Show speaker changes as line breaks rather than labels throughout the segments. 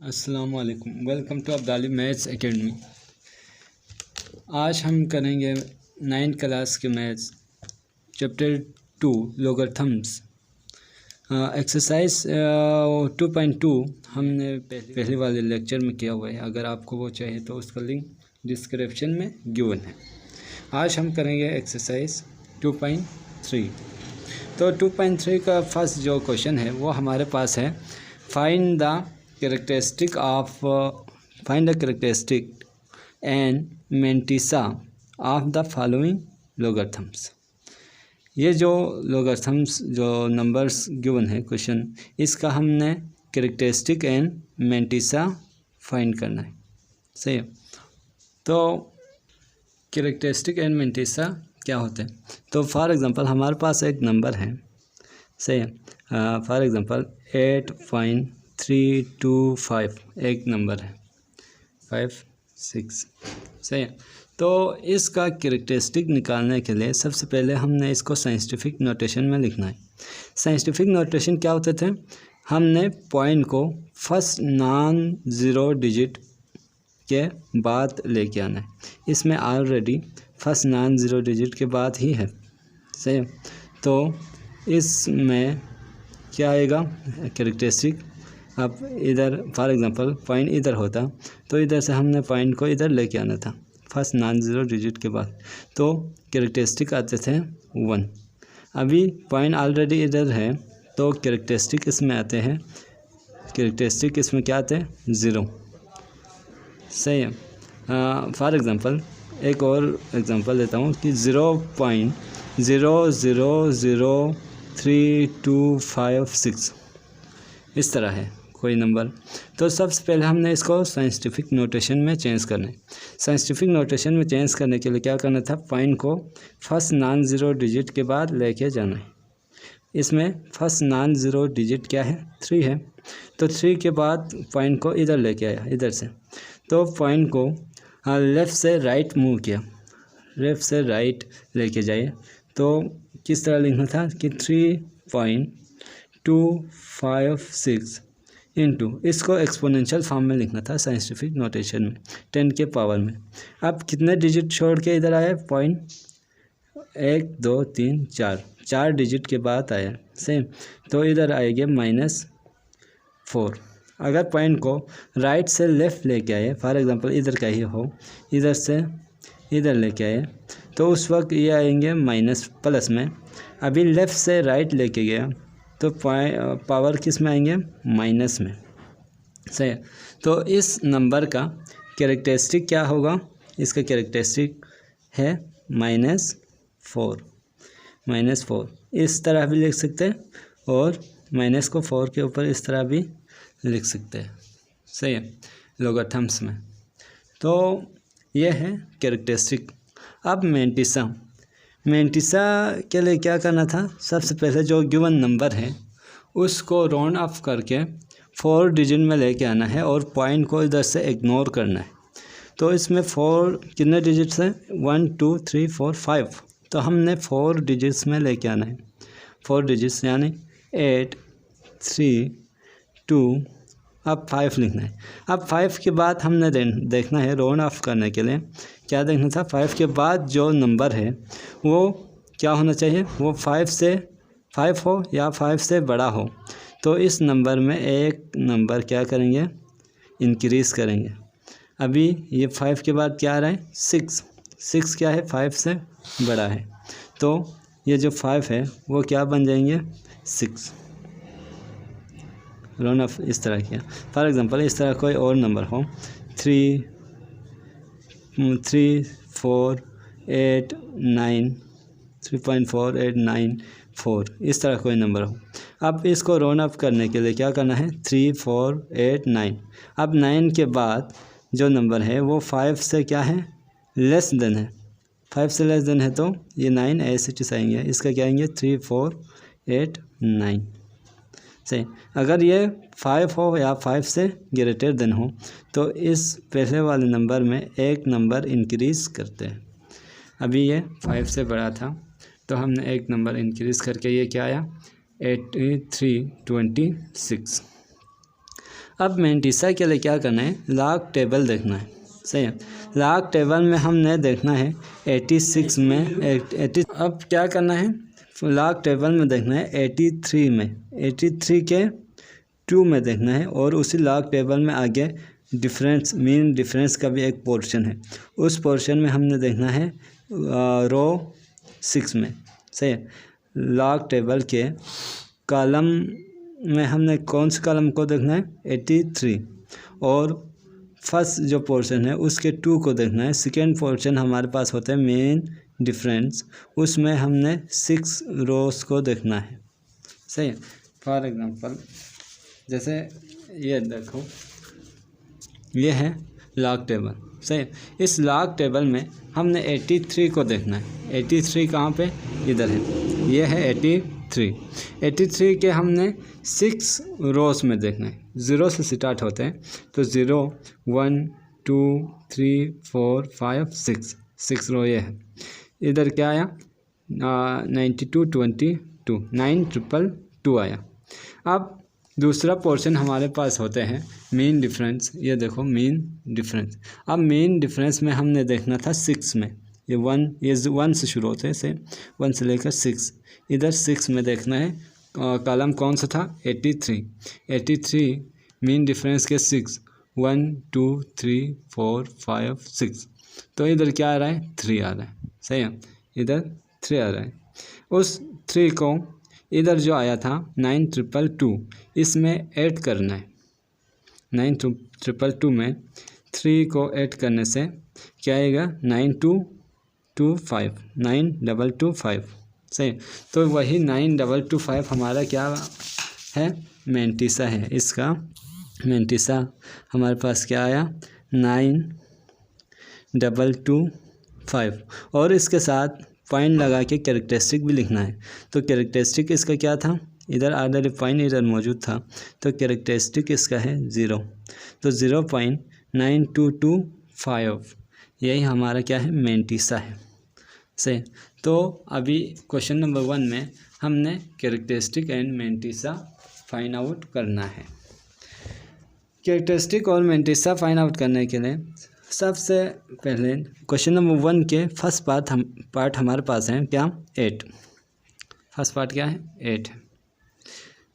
अस्सलामुअलैकुम, welcome to Abdali maths academy. आज हम करेंगे 9th क्लास के मैथ्स चैप्टर 2 लोगरिथम्स। एक्सरसाइज 2.2 हमने पहले वाले लेक्चर में किया हुआ है। अगर आपको वो चाहिए तो उसका लिंक डिस्क्रिप्शन में गिवन है। आज हम करेंगे एक्सरसाइज 2.3। तो 2.3 का फर्स्ट जो क्वेश्चन है वो हमारे पास है, find the characteristic and mantissa of the following logarithms। ये जो logarithms जो नंबर्स गिवन है क्वेश्चन, इसका हमने कैरेक्टरिस्टिक एंड मैंटिसा फाइंड करना है। सही है। तो कैरेक्टरिस्टिक एंड मैंटिसा क्या होते हैं? तो फॉर एग्जांपल हमारे पास एक नंबर है, सही है। फॉर एग्जांपल 8.325 एक नंबर है, 5 6, सही है। तो इसका कैरेक्टरिस्टिक निकालने के लिए सबसे पहले हमने इसको साइंटिफिक नोटेशन में लिखना है। साइंटिफिक नोटेशन क्या होते थे? हमने पॉइंट को फर्स्ट नॉन ज़ीरो डिजिट के बाद लेके आना है। इसमें already first non zero digit के बाद ही है, सही है। तो इसमें क्या आएगा कैरेक्टरिस्टिक? अब इधर फॉर एग्जांपल पॉइंट इधर होता तो इधर से हमने पॉइंट को इधर लेके आना था फर्स्ट नॉन ज़ीरो डिजिट के बाद, तो कैरेक्टरिस्टिक आते थे 1। अभी पॉइंट ऑलरेडी इधर है तो कैरेक्टरिस्टिक इसमें आते हैं, कैरेक्टरिस्टिक इसमें क्या आते हैं? 0, सही है। फॉर एग्जांपल एक और एग्जांपल देता हूँ कि 0.000325 इस तरह है कोई नंबर। तो सबसे पहले हमने इसको साइंटिफिक नोटेशन में चेंज करना है। साइंटिफिक नोटेशन में चेंज करने के लिए क्या करना था? पॉइंट को फर्स्ट नॉन ज़ीरो डिजिट के बाद लेके जाना है। इसमें फर्स्ट नॉन ज़ीरो डिजिट क्या है? 3 है। तो 3 के बाद पॉइंट को इधर लेके आया, इधर से। तो पॉइंट को लेफ़्ट से राइट मूव किया, लेफ़्ट से राइट लेके जाइए। तो किस तरह लिखना था कि 3.256 इंटू, इसको एक्सपोनेंशियल फॉर्म में लिखना था साइंटिफिक नोटेशन में, 10 के पावर में। अब कितने डिजिट छोड़ के इधर आया पॉइंट? 1 2 3 4 डिजिट के बाद आया, सेम। तो इधर आएगा -4। अगर पॉइंट को राइट से लेफ़्ट लेके आए, फॉर एग्जांपल इधर का ही हो, इधर से इधर लेके आए, तो उस वक्त ये आएंगे प्लस में। अभी लेफ़्ट से राइट लेके गया तो पावर किस में आएंगे? माइनस में, सही है। तो इस नंबर का कैरेक्टरिस्टिक क्या होगा? इसका कैरेक्टरिस्टिक है -4। इस तरह भी लिख सकते हैं और माइनस को 4 के ऊपर इस तरह भी लिख सकते हैं, सही है, लोगरिथम्स में। तो ये है कैरेक्टरिस्टिक। अब मैंटिसा के लिए क्या करना था? सबसे पहले जो गिवन नंबर है उसको राउंड ऑफ करके 4 डिजिट में लेके आना है और पॉइंट को इधर से इग्नोर करना है। तो इसमें 4 कितने डिजिट्स हैं? 1 2 3 4 5। तो हमने 4 डिजिट्स में लेके आना है, 4 डिजिट्स यानी 8 3 2, अब 5 लिखना है। अब 5 के बाद हमने देखना है राउंड ऑफ करने के लिए क्या देखना था? 5 के बाद जो नंबर है वो क्या होना चाहिए? वो 5 हो या 5 से बड़ा हो। तो इस नंबर में एक नंबर क्या करेंगे? इंक्रीज़ करेंगे। अभी ये 5 के बाद क्या आ रहा है? 6 क्या है? 5 से बड़ा है। तो ये जो 5 है वो क्या बन जाएंगे? 6। राउंड ऑफ इस तरह किया। फॉर एग्जांपल इस तरह कोई और नंबर हो, 3 4 8 9 3.4894 इस तरह कोई नंबर हो। अब इसको राउंड ऑफ करने के लिए क्या करना है? 3 4 8 9। अब 9 के बाद जो नंबर है वो 5 से क्या है? लेस देन है। 5 से लेस देन है तो ये 9 ऐसे आएंगे, इसका क्या आएंगे? 3 4 8 9, सही। अगर ये 5 हो या 5 से ग्रेटर देन हो तो इस पहले वाले नंबर में एक नंबर इंक्रीज़ करते हैं। अभी ये 5 से बड़ा था तो हमने एक नंबर इंक्रीज़ करके ये क्या आया? 8326। अब मेंटिसा के लिए क्या करना है, लॉग टेबल देखना है। सही है, लॉग टेबल में हमने देखना है 86 में 80। अब क्या करना है, लॉग टेबल में देखना है 83 में, 83 के 2 में देखना है, और उसी लॉग टेबल में आगे डिफरेंस, मीन डिफरेंस का भी एक पोर्शन है, उस पोर्शन में हमने देखना है रो 6 में। सही है, लॉग टेबल के कॉलम में हमने कौन से कॉलम को देखना है, 83, और फर्स्ट जो पोर्शन है उसके 2 को देखना है। सेकेंड पोर्शन हमारे पास होता है मेन डिफरेंस, उसमें हमने 6 रोज को देखना है। सही है, फॉर एग्जांपल जैसे ये देखो, ये है लॉग टेबल। सही है, इस लॉग टेबल में हमने 83 को देखना है। 83 कहाँ पे, इधर है, ये है 83 के हमने 6 रोज में देखना है। 0 से स्टार्ट होते हैं, तो 0 1 2 3 4 5 6 रो ये है। इधर क्या आया, 92 22 9222 आया। अब दूसरा पोर्शन हमारे पास होते हैं मीन डिफरेंस। ये देखो मीन डिफरेंस। अब मीन डिफरेंस में हमने देखना था 6 में, ये 1 से शुरू होते हैं, से 1 से लेकर 6, इधर 6 में देखना है। कॉलम कौन सा था, 83 मीन डिफरेंस के 6 1 2 3 4 5 6, तो इधर क्या आ रहा है, 3 आ रहा है। सही है, इधर 3 आ रहा है। उस 3 को इधर जो आया था 9222, इसमें ऐड करना है। 9222 में 3 को ऐड करने से क्या आएगा, 9225। सही, तो वही 9225 हमारा क्या है, मेंटिसा है। इसका मेंटिसा हमारे पास क्या आया, 9225, और इसके साथ पॉइंट लगा के कैरेक्टरिस्टिक भी लिखना है। तो कैरेक्टरिस्टिक इसका क्या था, इधर ऑलरेडी पॉइंट इधर मौजूद था, तो कैरेक्टरिस्टिक इसका है 0, तो 0.9225, यही हमारा क्या है, मेंटिसा है। सही, तो अभी क्वेश्चन नंबर 1 में हमने characteristic and mantissa find out करना है। कैरेक्टरिस्टिक और मेंटिसा फाइंड आउट करने के लिए सबसे पहले क्वेश्चन नंबर 1 के फर्स्ट पार्ट हमारे पास है क्या, 8। फर्स्ट पार्ट क्या है, 8 है।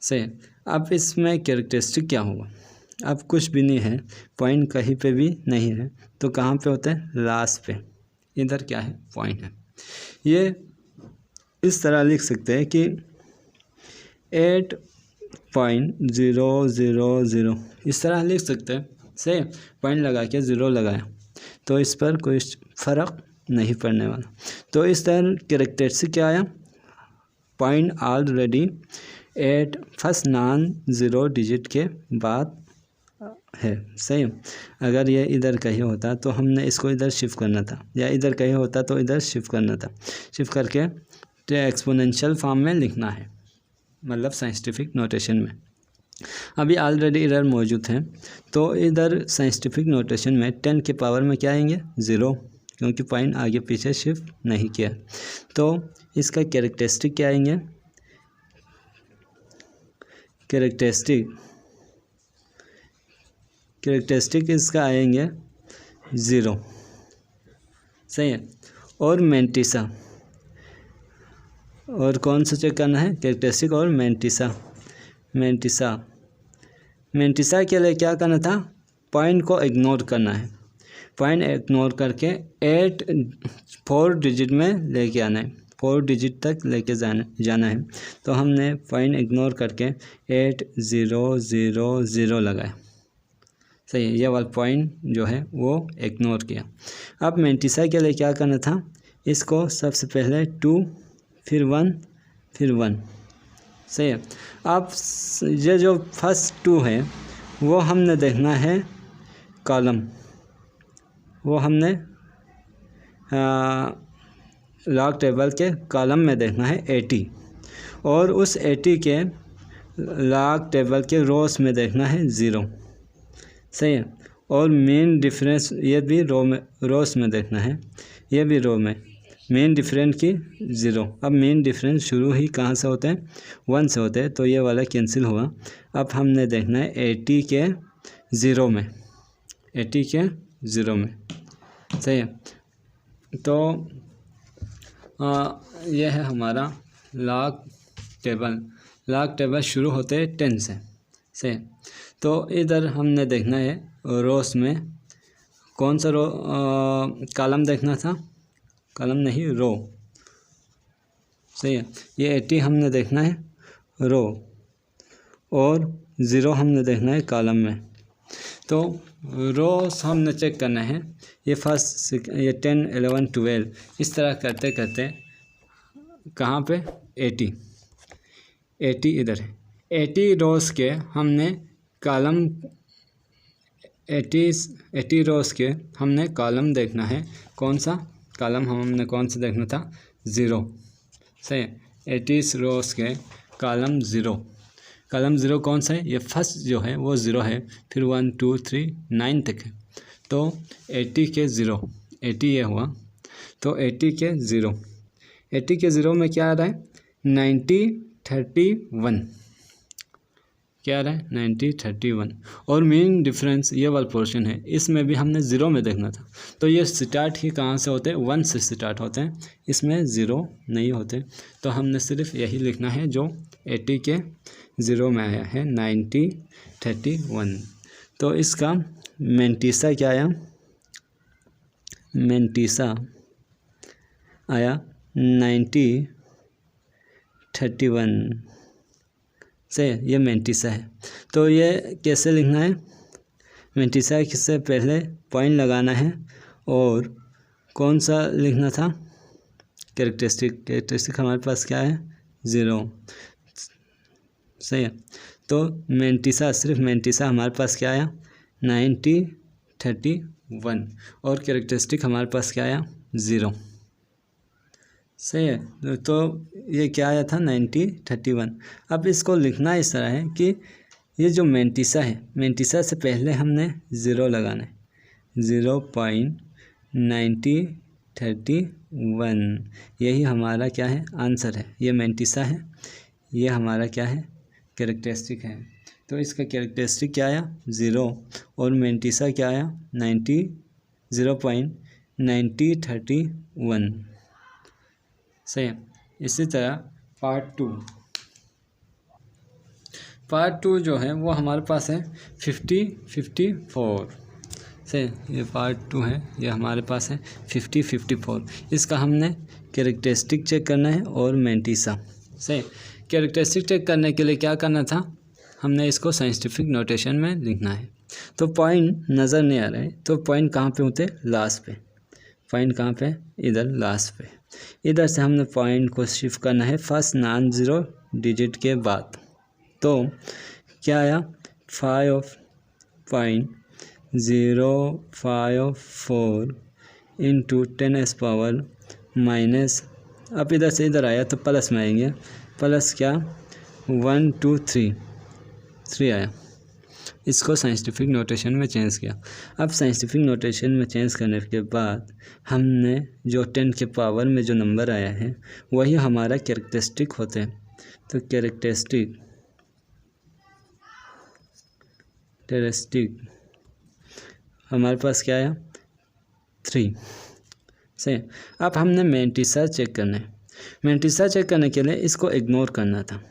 सही, अब इसमें कैरेक्टरिस्टिक क्या होगा, अब कुछ भी नहीं है, पॉइंट कहीं पे भी नहीं है, तो कहाँ पे होता है, लास्ट पे। इधर क्या है, पॉइंट है। ये इस तरह लिख सकते हैं कि 8.000, इस तरह लिख सकते हैं। सही, पॉइंट लगा के 0 लगाया, तो इस पर कोई फ़र्क नहीं पड़ने वाला। तो इस तरह कैरेक्टरिस्टिक क्या आया, point already 8 first non 0 digit के बाद है। सही, अगर ये इधर कहीं होता तो हमने इसको इधर शिफ्ट करना था, या इधर कहीं होता तो इधर शिफ्ट करना था। शिफ्ट करके तो एक्सपोनेंशियल फॉर्म में लिखना है, मतलब साइंटिफिक नोटेशन में। अभी ऑलरेडी इधर मौजूद हैं, तो इधर साइंटिफिक नोटेशन में 10 के पावर में क्या आएंगे, 0, क्योंकि पॉइंट आगे पीछे शिफ्ट नहीं किया। तो इसका कैरेक्टरिस्टिक क्या आएंगे, कैरेक्टरिस्टिक इसका आएंगे 0। सही है, और मेंटिसा, और कौन सा चेक करना है, कैरेक्टरिस्टिक और मेंटिसा के लिए क्या करना था, पॉइंट को इग्नोर करना है। पॉइंट इग्नोर करके 4 डिजिट में लेके आना है, 4 डिजिट तक लेके जाना है। तो हमने पॉइंट इग्नोर करके 8000 लगाया। सही है, ये वाला पॉइंट जो है वो इग्नोर किया। अब मेंटिसा के लिए क्या करना था, इसको सबसे पहले 2 फिर 1 फिर 1। सही है, अब ये जो फर्स्ट 2 है वो हमने देखना है कॉलम, वो हमने लॉग टेबल के कॉलम में देखना है 80, और उस 80 के लॉग टेबल के रोज में देखना है 0। सही है, और मेन डिफरेंस ये भी रोज में देखना है, ये भी रो में, मेन डिफरेंस की 0। अब मेन डिफरेंस शुरू ही कहाँ से होते हैं, 1 से होते हैं, तो ये वाला कैंसिल हुआ। अब हमने देखना है 80 के ज़ीरो में, 80 के ज़ीरो में। सही है। तो यह है हमारा लॉग टेबल शुरू होते हैं 10 से। सही। तो इधर हमने देखना है रोस में कौन सा कॉलम देखना था, कॉलम नहीं रो। सही है। ये 80 हमने देखना है रो और 0 हमने देखना है कॉलम में। तो रोस हमने चेक करना है, ये फर्स्ट ये 10 11 12 इस तरह करते करते कहाँ पे 80 इधर है। 80 रोस के हमने कॉलम 80 रोस के हमने कॉलम देखना है। कौन सा कॉलम हमने कौन सा देखना था, 0। सही है। 80 रोस के कॉलम 0, कॉलम 0 कौन सा है, ये फर्स्ट जो है वो 0 है, फिर 1 2 3 9 तक है। तो 80 के 0, 80 ये हुआ। तो 80 के 0, 80 के 0 में क्या आ रहा है, 90 31, क्या आ रहा है 90 31। और मेन डिफरेंस ये वाला पोर्शन है, इसमें भी हमने 0 में देखना था। तो ये स्टार्ट ही कहाँ से होते हैं, 1 से स्टार्ट होते हैं, इसमें 0 नहीं होते। तो हमने सिर्फ यही लिखना है जो 80 के 0 में आया है, 90 31। तो इसका मेंटिसा क्या आया, मेंटिसा आया 90 31 से, ये मेंटिसा है। तो ये कैसे लिखना है, मेंटिसा से पहले पॉइंट लगाना है और कौन सा लिखना था, कैरेक्टरिस्टिक हमारे पास क्या है 0। सही है। तो मेंटिसा, सिर्फ मेंटिसा हमारे पास क्या आया 90 31 और कैरेक्टरिस्टिक हमारे पास क्या आया 0। सही है। तो ये क्या आया था 90 31। अब इसको लिखना इस तरह है कि ये जो मेंटिसा है, मेंटिसा से पहले हमने 0 लगाना है, 0.90 31, यही हमारा क्या है आंसर है। ये मेंटिसा है, ये हमारा क्या है कैरेक्टरिस्टिक है। तो इसका कैरेक्टरिस्टिक क्या आया 0 और मेंटिसा क्या आया 0.90 31। सही है। इसी तरह पार्ट टू जो है वो हमारे पास है 54। सही, ये पार्ट 2 है, ये हमारे पास है 54। इसका हमने कैरेक्टरिस्टिक चेक करना है और मेंटिसा। सही, कैरेक्टरिस्टिक चेक करने के लिए क्या करना था, हमने इसको साइंटिफिक नोटेशन में लिखना है। तो पॉइंट नज़र नहीं आ रहा है, तो पॉइंट कहाँ पे होते, लास्ट पे। पॉइंट कहाँ पे, इधर लास्ट पे। इधर से हमने पॉइंट को शिफ्ट करना है फर्स्ट नॉन ज़ीरो डिजिट के बाद। तो क्या आया 5.054 इंटू 10 पावर माइनस, अब इधर से इधर आया तो प्लस में आएंगे, प्लस क्या 123 आया। इसको साइंटिफिक नोटेशन में चेंज किया। अब साइंटिफिक नोटेशन में चेंज करने के बाद हमने जो 10 के पावर में जो नंबर आया है वही हमारा कैरेक्टरिस्टिक होते हैं। तो कैरेक्टरिस्टिक हमारे पास क्या आया 3। सही। अब हमने मेंटिसा चेक करना है। मेंटिसा चेक करने के लिए इसको इग्नोर करना था,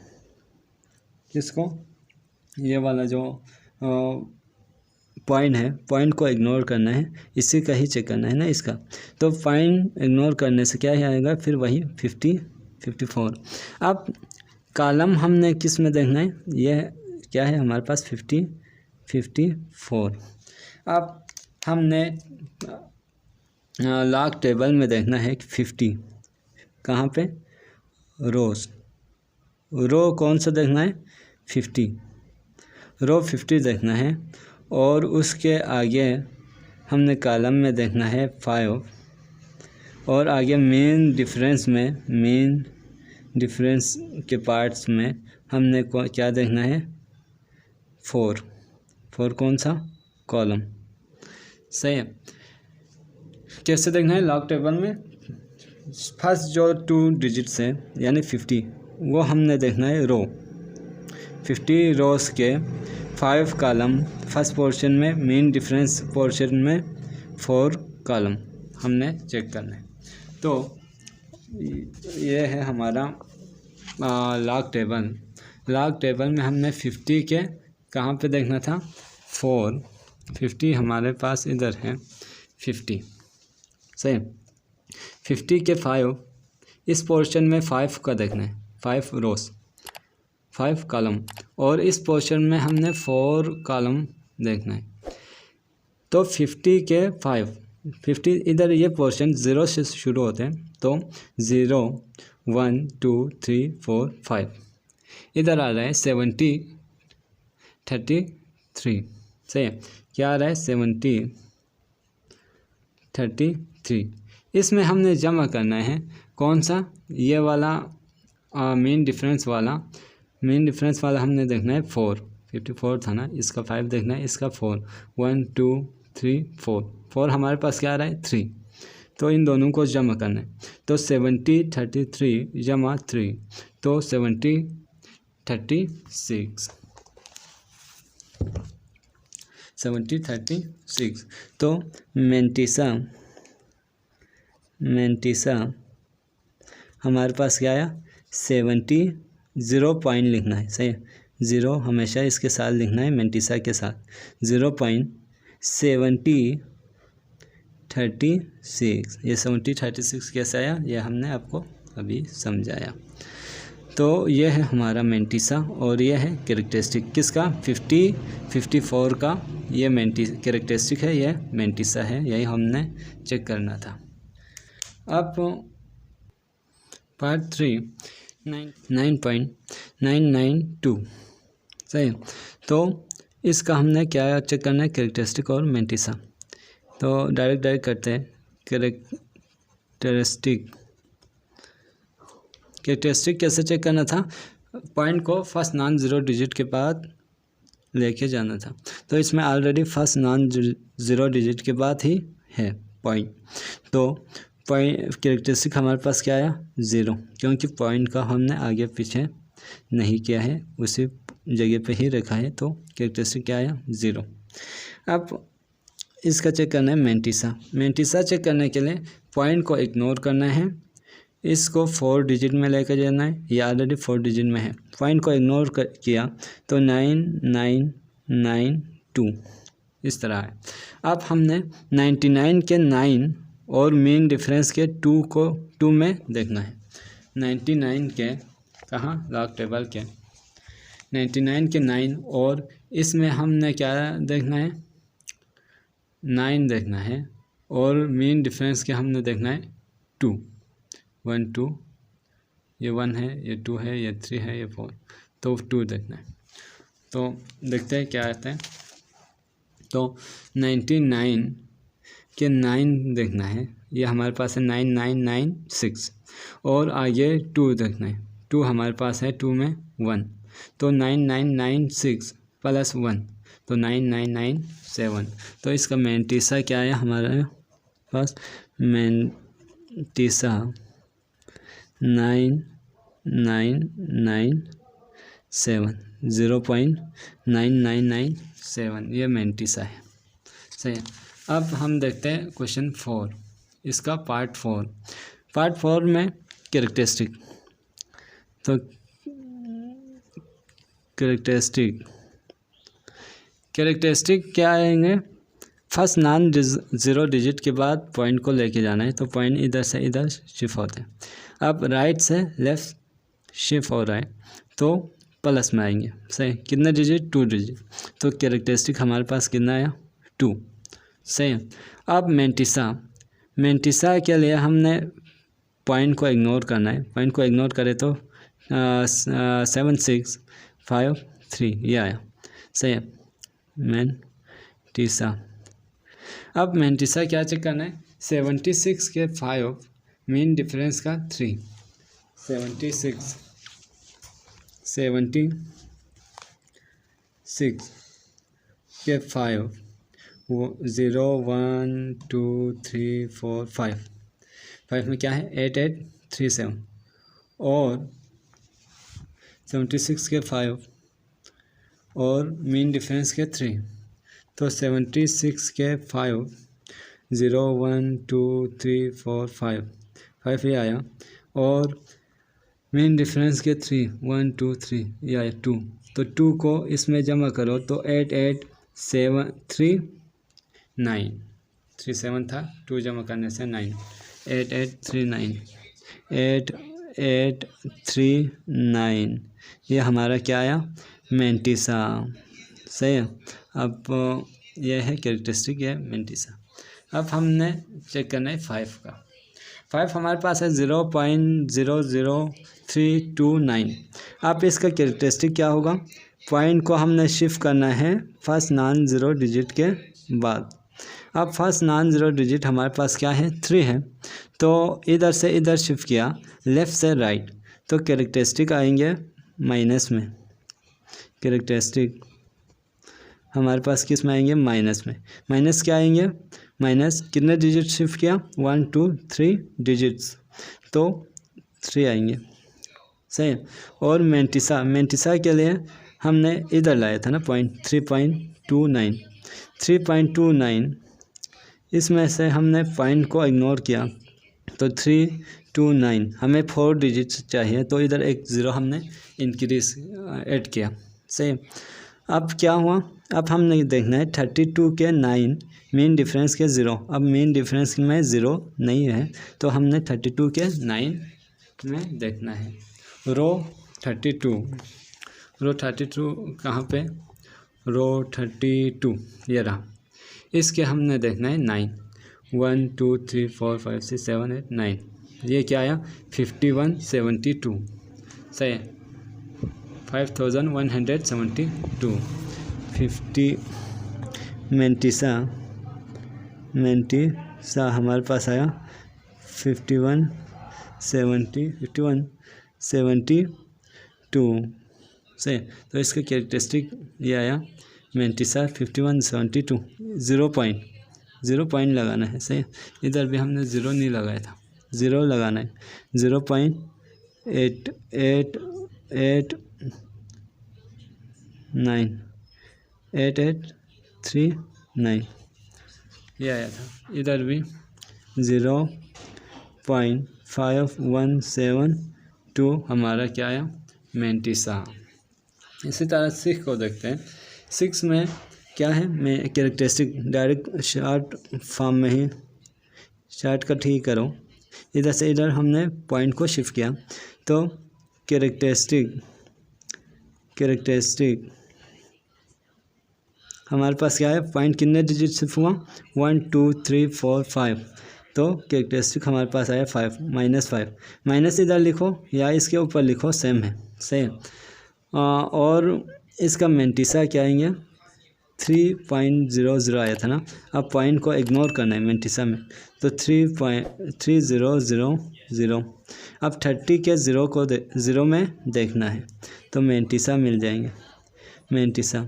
किसको, ये वाला जो पॉइंट है, पॉइंट को इग्नोर करना है, इसी का ही चेक करना है ना इसका। तो पॉइंट इग्नोर करने से क्या ही आएगा, फिर वही 54। अब कॉलम हमने किस में देखना है, यह क्या है हमारे पास 54। अब हमने लॉग टेबल में देखना है 50, कहाँ पे, रो कौन सा देखना है 50, रो 50 देखना है। और उसके आगे हमने कॉलम में देखना है 5 और आगे मेन डिफरेंस के पार्ट्स में हमने क्या देखना है 4 कौन सा कॉलम। सही है। कैसे देखना है, लॉग टेबल में फर्स्ट जो 2 डिजिट्स है यानी 50 वो हमने देखना है रो, 50 रोज के 5 कॉलम फर्स्ट पोर्शन में, मीन डिफरेंस पोर्शन में 4 कॉलम हमने चेक करना है। तो ये है हमारा लॉग टेबल। लॉग टेबल में हमने 50 के कहाँ पे देखना था, 50 हमारे पास इधर है 50, सही। 50 के 5 इस पोर्शन में 5 का देखना है, 5 रोज 5 कॉलम, और इस पोर्शन में हमने 4 कॉलम देखना है। तो 50 के 50 इधर ये पोर्शन 0 से शुरू होते हैं, तो 0 1 2 3 4 5, इधर आ रहा है 70 33, सही है। क्या आ रहा है 70 33। इसमें हमने जमा करना है कौन सा, ये वाला मीन डिफरेंस वाला हमने देखना है 4, 54 था ना, इसका 5 देखना है, इसका 4 1 2 3 4 हमारे पास क्या आ रहा है 3, तो इन दोनों को जमा करना है। तो 70 33 जमा 3, तो 70 36 70 36। तो मेंटिसा हमारे पास क्या आया 70, 0 पॉइंट लिखना है, सही है। 0 हमेशा इसके साथ लिखना है, मेंटिसा के साथ 0.70 36। ये 70 36 कैसे आया, ये हमने आपको अभी समझाया। तो ये है हमारा मेंटिसा, और ये है कैरेक्टरिस्टिक किसका, 54 का ये कैरेक्टरिस्टिक है, ये मेंटिसा है, यही हमने चेक करना था। अब पार्ट 3 9.992, सही। तो इसका हमने क्या चेक करना है, कैरेक्टरिस्टिक और मेंटिसा। तो डायरेक्ट करते हैं। कैरेक्टरिस्टिक कैसे चेक करना था, पॉइंट को फर्स्ट नॉन ज़ीरो डिजिट के बाद लेके जाना था। तो इसमें already first non zero digit के बाद ही है पॉइंट, तो पॉइंट कैरेक्टरिस्टिक हमारे पास क्या आया 0, क्योंकि पॉइंट का हमने आगे पीछे नहीं किया है, उसी जगह पे ही रखा है, तो कैरेक्टरिस्टिक क्या आया 0। अब इसका चेक करना है मेंटिसा चेक करने के लिए पॉइंट को इग्नोर करना है, इसको 4 डिजिट में लेकर जाना है, ये ऑलरेडी 4 डिजिट में है। पॉइंट को इग्नोर किया तो 9992 इस तरह है। अब हमने 99 के 9 और मीन डिफरेंस के 2 को 2 में देखना है। 99 के कहाँ, लॉग टेबल के 99 के 9, और इसमें हमने क्या देखना है 9 देखना है, और मीन डिफरेंस के हमने देखना है 2 1 2, ये 1 है, ये 2 है, ये 3 है, ये 4, तो 2 देखना है। तो देखते हैं क्या आता है। तो 99 के 9 देखना है, ये हमारे पास है 9996, और आगे 2 देखना है, 2 हमारे पास है 2 में 1, तो 9996 प्लस 1, तो 9997। तो इसका मेंटिसा क्या है हमारे पास, मेंटिसा 9997 0.9997, ये मेंटिसा है, सही है। अब हम देखते हैं क्वेश्चन 4, इसका पार्ट 4 में कैरेक्टरिस्टिक। तो कैरेक्टरिस्टिक क्या आएंगे, फर्स्ट नॉन ज़ीरो डिजिट के बाद पॉइंट को लेके जाना है, तो पॉइंट इधर से इधर शिफ्ट होते हैं। अब राइट से लेफ़्ट शिफ्ट हो रहा है, तो प्लस में आएंगे, सही। कितने डिजिट, 2 डिजिट, तो कैरेक्टरिस्टिक हमारे पास कितना आया 2, सही। अब मेंटिसा के लिए हमने पॉइंट को इग्नोर करना है, पॉइंट को इग्नोर करें तो 7653 ये आया, सही है मेंटिसा। अब मेंटिसा क्या चेक करना है, 76 के 5 मीन डिफरेंस का 3, 76 के 5 वो 0 1 2 3 4 5 में क्या है 8837, और 76 के 5 और मीन डिफरेंस के 3, तो 76 के 5, 0 1 2 3 4 5 ये आया, और मीन डिफरेंस के 3 1 2 3 ये आया 2, तो 2 को इसमें जमा करो तो 8 8 7 3 9, 3 7 था, 2 जमा करने से 9, 8 8 3 9, 8 8 3 9, ये हमारा क्या आया, मेंटिसा। सही है। अब यह है कैरेक्टरिस्टिक, यह मेंटिसा। अब हमने चेक करना है 5 का। 5 हमारे पास है 0.00329। अब इसका कैरेक्टरिस्टिक क्या होगा, पॉइंट को हमने शिफ्ट करना है फर्स्ट नॉन ज़ीरो डिजिट के बाद। अब फर्स्ट नॉन ज़ीरो डिजिट हमारे पास क्या है, 3 है, तो इधर से इधर शिफ्ट किया, लेफ़्ट से राइट, तो कैरेक्टरिस्टिक आएंगे माइनस में। कैरेक्टरिस्टिक हमारे पास किस में आएंगे, माइनस में। माइनस क्या आएंगे, माइनस कितने डिजिट शिफ्ट किया, 1 2 3 डिजिट्स, तो 3 आएंगे। सही है। और मेंटिसा के लिए हमने इधर लाया था ना पॉइंट, 3.29, 3.29, इसमें से हमने पॉइंट को इग्नोर किया, तो 329, हमें 4 डिजिट्स चाहिए, तो इधर एक ज़ीरो हमने इंक्रीज ऐड किया। सही। अब क्या हुआ, अब हमने देखना है 32 के 9 मीन डिफरेंस के 0। अब मीन डिफरेंस में 0 नहीं है, तो हमने 32 के 9 में देखना है। रो 32 कहाँ पे, रो 32 ये रहा, इसके हमने देखना है 9, 1 2 3 4 5 6 7 8 9, ये क्या आया 5172। सही है, 5172। 50 मेंटिसा हमारे पास आया 5172। सही, तो इसका कैरेक्टरिस्टिक ये आया मेंटिसा 5172। 0 पॉइंट लगाना है। सही, इधर भी हमने 0 नहीं लगाया था, 0 लगाना है। 0.8839 ये आया था। इधर भी 0.5172 हमारा क्या आया, मेंटिसा। इसी तरह 6 को देखते हैं। 6 में क्या है, मैं कैरेक्टरिस्टिक डायरेक्ट शार्ट फॉर्म में ही शॉर्टकट ही करो। इधर से इधर हमने पॉइंट को शिफ्ट किया, तो कैरेक्टरिस्टिक हमारे पास क्या है, पॉइंट कितने डिजिट शिफ्ट हुआ, 1 2 3 4 5, तो कैरेक्टरिस्टिक हमारे पास आया 5 -5। माइनस इधर लिखो या इसके ऊपर लिखो, सेम है। सही। और इसका मेंटिसा क्या आएंगे, 3.00 आया था ना। अब पॉइंट को इग्नोर करना है मेंटिसा में, तो 3.3000। अब 30 के 0 को 0 में देखना है, तो मेंटिसा मिल जाएंगे। मेंटिसा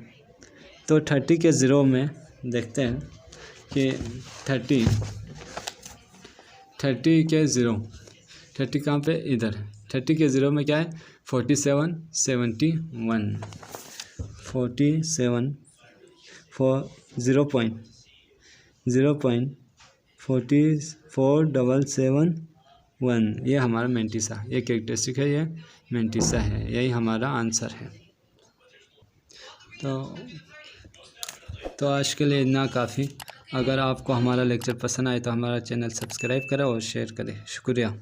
तो 30 के 0 में देखते हैं कि 30 के 0, 30 कहाँ पे, इधर। 30 के 0 में क्या है, 4771, 47 for 0.44771, ये हमारा मेंटिसा, ये कैरेक्टरिस्टिक है, ये मेंटिसा है, यही हमारा आंसर है। तो आज के लिए इतना काफ़ी। अगर आपको हमारा लेक्चर पसंद आए तो हमारा चैनल सब्सक्राइब करें और शेयर करें। शुक्रिया।